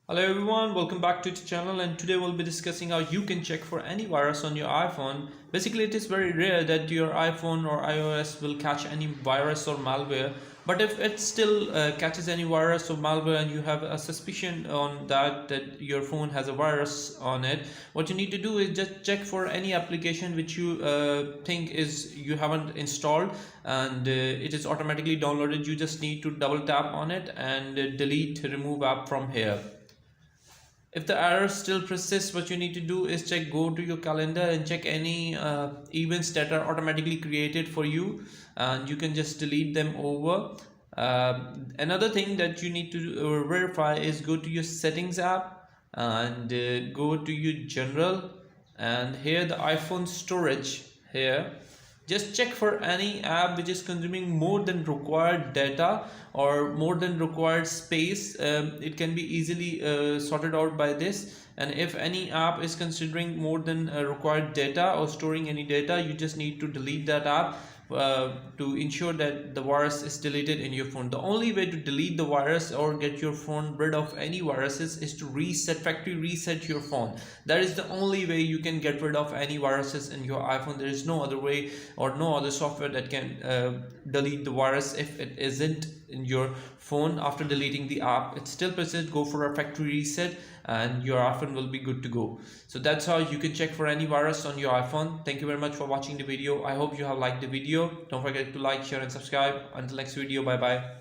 Hello everyone, welcome back to the channel, and today we'll be discussing how you can check for any virus on your iPhone. Basically, it is very rare that your iPhone or iOS will catch any virus or malware, but if it still catches any virus or malware and you have a suspicion on that your phone has a virus on it, what you need to do is just check for any application which you think is you haven't installed and it is automatically downloaded. You just need to double tap on it and delete remove app from here. If the error still persists, what you need to do is go to your calendar and check any events that are automatically created for you, and you can just delete them over. Another thing that you need to verify is go to your settings app and go to your general, and here the iPhone storage. Here just check for any app which is consuming more than required data or more than required space. It can be easily sorted out by this, and if any app is considering more than required data or storing any data, you just need to delete that app to ensure that the virus is deleted in your phone. The only way to delete the virus or get your phone rid of any viruses is to factory reset your phone. That is the only way you can get rid of any viruses in your iPhone. There is no other way or no other software that can delete the virus if it isn't in your phone. After deleting the app, it still persists. Go for a factory reset and your iPhone will be good to go. So that's how you can check for any virus on your iPhone. Thank you very much for watching the video. I hope you have liked the video. Don't forget to like, share and subscribe. Until next video, bye bye.